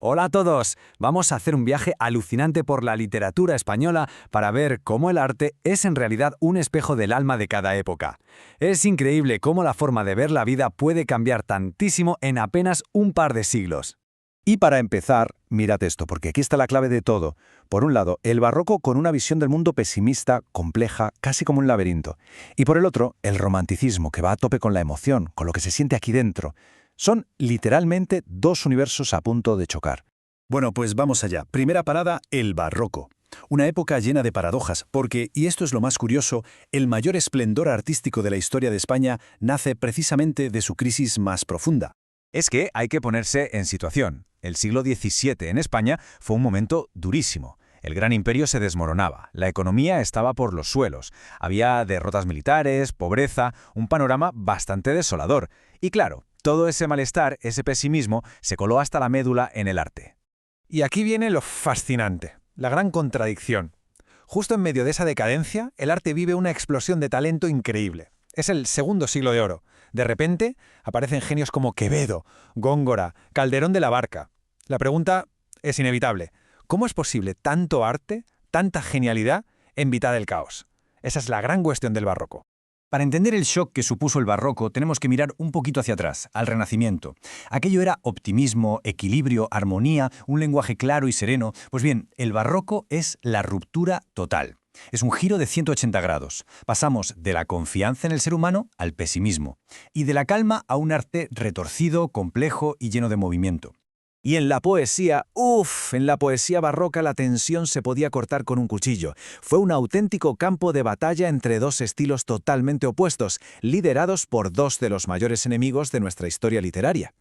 Hola a todos. Vamos a hacer un viaje alucinante por la literatura española para ver cómo el arte es en realidad un espejo del alma de cada época. Es increíble cómo la forma de ver la vida puede cambiar tantísimo en apenas un par de siglos. Y para empezar, mirad esto, porque aquí está la clave de todo. Por un lado, el barroco con una visión del mundo pesimista, compleja, casi como un laberinto. Y por el otro, el romanticismo, que va a tope con la emoción, con lo que se siente aquí dentro. Son literalmente dos universos a punto de chocar. Bueno, pues vamos allá. Primera parada, el barroco. Una época llena de paradojas, porque, y esto es lo más curioso, el mayor esplendor artístico de la historia de España nace precisamente de su crisis más profunda. Es que hay que ponerse en situación. El siglo XVII en España fue un momento durísimo. El gran imperio se desmoronaba, la economía estaba por los suelos, había derrotas militares, pobreza, un panorama bastante desolador. Y claro, todo ese malestar, ese pesimismo, se coló hasta la médula en el arte. Y aquí viene lo fascinante, la gran contradicción. Justo en medio de esa decadencia, el arte vive una explosión de talento increíble. Es el segundo siglo de oro. De repente, aparecen genios como Quevedo, Góngora, Calderón de la Barca. La pregunta es inevitable. ¿Cómo es posible tanto arte, tanta genialidad, en mitad del caos? Esa es la gran cuestión del barroco. Para entender el shock que supuso el barroco, tenemos que mirar un poquito hacia atrás, al Renacimiento. Aquello era optimismo, equilibrio, armonía, un lenguaje claro y sereno. Pues bien, el barroco es la ruptura total. Es un giro de 180 grados. Pasamos de la confianza en el ser humano al pesimismo, y de la calma a un arte retorcido, complejo y lleno de movimiento. Y en la poesía barroca la tensión se podía cortar con un cuchillo. Fue un auténtico campo de batalla entre dos estilos totalmente opuestos, liderados por dos de los mayores enemigos de nuestra historia literaria.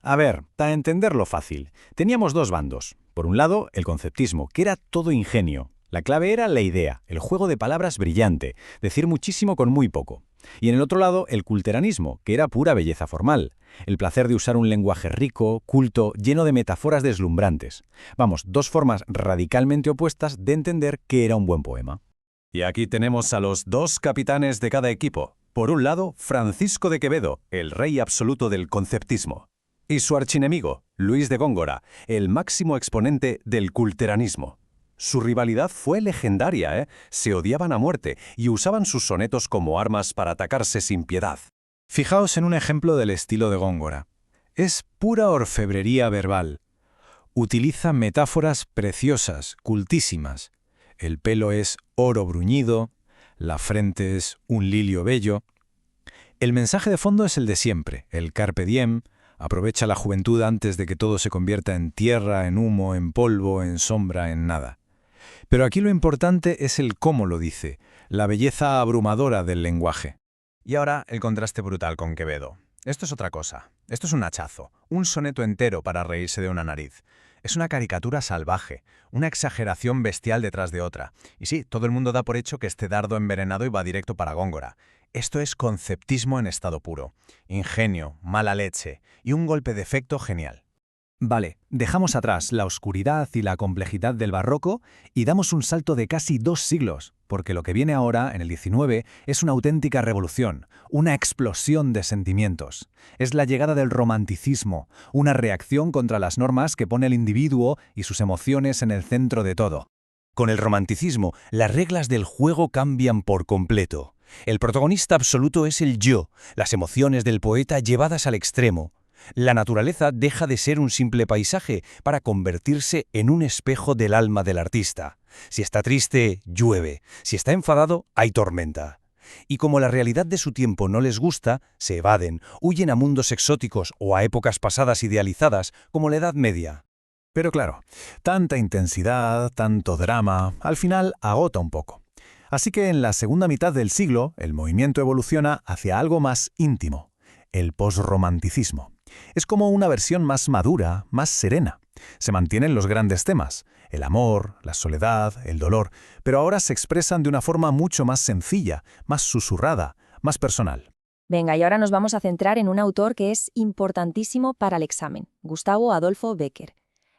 A ver, para entenderlo fácil, teníamos dos bandos. Por un lado, el conceptismo, que era todo ingenio. La clave era la idea, el juego de palabras brillante, decir muchísimo con muy poco. Y en el otro lado, el culteranismo, que era pura belleza formal. El placer de usar un lenguaje rico, culto, lleno de metáforas deslumbrantes. Vamos, dos formas radicalmente opuestas de entender qué era un buen poema. Y aquí tenemos a los dos capitanes de cada equipo. Por un lado, Francisco de Quevedo, el rey absoluto del conceptismo. Y su archienemigo, Luis de Góngora, el máximo exponente del culteranismo. Su rivalidad fue legendaria, ¿eh? Se odiaban a muerte y usaban sus sonetos como armas para atacarse sin piedad. Fijaos en un ejemplo del estilo de Góngora. Es pura orfebrería verbal. Utiliza metáforas preciosas, cultísimas. El pelo es oro bruñido, la frente es un lilio bello. El mensaje de fondo es el de siempre, el carpe diem, aprovecha la juventud antes de que todo se convierta en tierra, en humo, en polvo, en sombra, en nada. Pero aquí lo importante es el cómo lo dice, la belleza abrumadora del lenguaje. Y ahora el contraste brutal con Quevedo. Esto es otra cosa. Esto es un hachazo, un soneto entero para reírse de una nariz. Es una caricatura salvaje, una exageración bestial detrás de otra. Y sí, todo el mundo da por hecho que este dardo envenenado iba directo para Góngora. Esto es conceptismo en estado puro. Ingenio, mala leche y un golpe de efecto genial. Vale, dejamos atrás la oscuridad y la complejidad del barroco y damos un salto de casi 2 siglos, porque lo que viene ahora, en el XIX, es una auténtica revolución, una explosión de sentimientos. Es la llegada del romanticismo, una reacción contra las normas que pone al individuo y sus emociones en el centro de todo. Con el romanticismo, las reglas del juego cambian por completo. El protagonista absoluto es el yo, las emociones del poeta llevadas al extremo. La naturaleza deja de ser un simple paisaje para convertirse en un espejo del alma del artista. Si está triste, llueve. Si está enfadado, hay tormenta. Y como la realidad de su tiempo no les gusta, se evaden, huyen a mundos exóticos o a épocas pasadas idealizadas como la Edad Media. Pero claro, tanta intensidad, tanto drama, al final agota un poco. Así que en la segunda mitad del siglo, el movimiento evoluciona hacia algo más íntimo, el posromanticismo. Es como una versión más madura, más serena. Se mantienen los grandes temas, el amor, la soledad, el dolor, pero ahora se expresan de una forma mucho más sencilla, más susurrada, más personal. Venga, y ahora nos vamos a centrar en un autor que es importantísimo para el examen, Gustavo Adolfo Bécquer,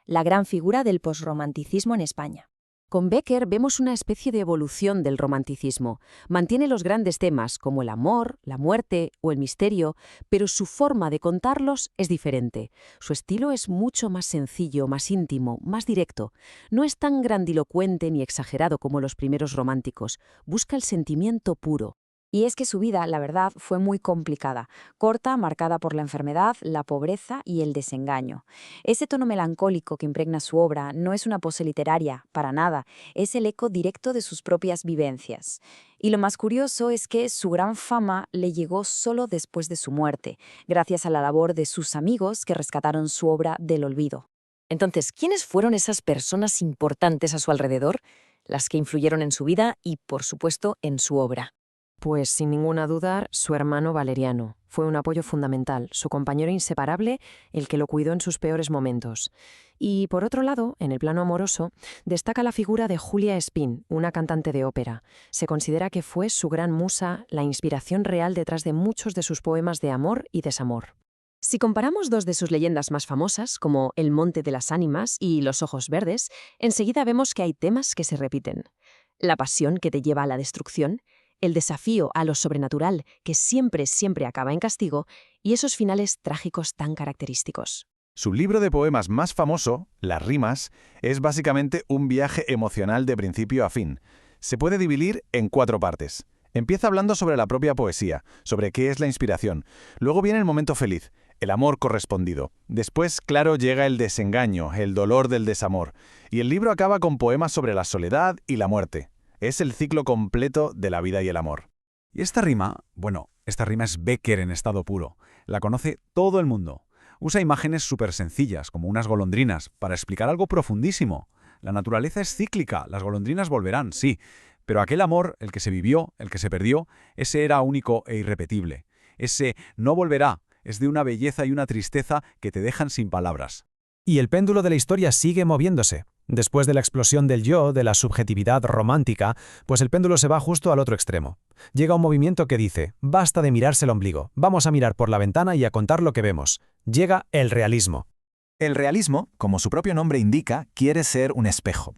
la gran figura del posromanticismo en España. Con Becker vemos una especie de evolución del romanticismo. Mantiene los grandes temas como el amor, la muerte o el misterio, pero su forma de contarlos es diferente. Su estilo es mucho más sencillo, más íntimo, más directo. No es tan grandilocuente ni exagerado como los primeros románticos. Busca el sentimiento puro. Y es que su vida, la verdad, fue muy complicada, corta, marcada por la enfermedad, la pobreza y el desengaño. Ese tono melancólico que impregna su obra no es una pose literaria, para nada, es el eco directo de sus propias vivencias. Y lo más curioso es que su gran fama le llegó solo después de su muerte, gracias a la labor de sus amigos que rescataron su obra del olvido. Entonces, ¿quiénes fueron esas personas importantes a su alrededor? Las que influyeron en su vida y, por supuesto, en su obra. Pues sin ninguna duda, su hermano Valeriano. Fue un apoyo fundamental, su compañero inseparable, el que lo cuidó en sus peores momentos. Y por otro lado, en el plano amoroso, destaca la figura de Julia Espín, una cantante de ópera. Se considera que fue su gran musa, la inspiración real detrás de muchos de sus poemas de amor y desamor. Si comparamos dos de sus leyendas más famosas, como El Monte de las Ánimas y Los Ojos Verdes, enseguida vemos que hay temas que se repiten. La pasión que te lleva a la destrucción, el desafío a lo sobrenatural, que siempre acaba en castigo, y esos finales trágicos tan característicos. Su libro de poemas más famoso, Las Rimas, es básicamente un viaje emocional de principio a fin. Se puede dividir en 4 partes. Empieza hablando sobre la propia poesía, sobre qué es la inspiración. Luego viene el momento feliz, el amor correspondido. Después, claro, llega el desengaño, el dolor del desamor. Y el libro acaba con poemas sobre la soledad y la muerte. Es el ciclo completo de la vida y el amor. Y esta rima es Becker en estado puro. La conoce todo el mundo. Usa imágenes súper sencillas, como unas golondrinas, para explicar algo profundísimo. La naturaleza es cíclica, las golondrinas volverán, sí, pero aquel amor, el que se vivió, el que se perdió, ese era único e irrepetible. Ese no volverá, es de una belleza y una tristeza que te dejan sin palabras. Y el péndulo de la historia sigue moviéndose. Después de la explosión del yo, de la subjetividad romántica, pues el péndulo se va justo al otro extremo. Llega un movimiento que dice, basta de mirarse el ombligo, vamos a mirar por la ventana y a contar lo que vemos. Llega el realismo. El realismo, como su propio nombre indica, quiere ser un espejo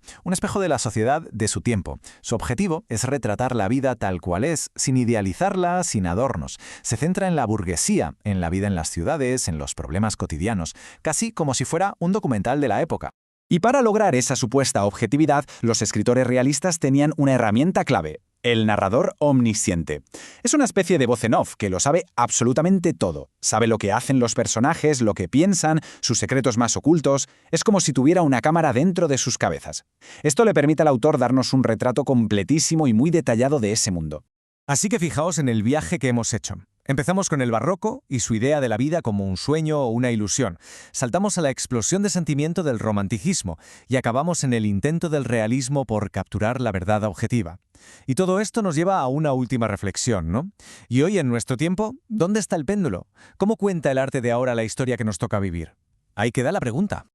de la sociedad de su tiempo. Su objetivo es retratar la vida tal cual es, sin idealizarla, sin adornos. Se centra en la burguesía, en la vida en las ciudades, en los problemas cotidianos, casi como si fuera un documental de la época. Y para lograr esa supuesta objetividad, los escritores realistas tenían una herramienta clave: el narrador omnisciente. Es una especie de voz en off que lo sabe absolutamente todo. Sabe lo que hacen los personajes, lo que piensan, sus secretos más ocultos. Es como si tuviera una cámara dentro de sus cabezas. Esto le permite al autor darnos un retrato completísimo y muy detallado de ese mundo. Así que fijaos en el viaje que hemos hecho. Empezamos con el barroco y su idea de la vida como un sueño o una ilusión. Saltamos a la explosión de sentimiento del romanticismo y acabamos en el intento del realismo por capturar la verdad objetiva. Y todo esto nos lleva a una última reflexión, ¿no? Y hoy, en nuestro tiempo, ¿dónde está el péndulo? ¿Cómo cuenta el arte de ahora la historia que nos toca vivir? Ahí queda la pregunta.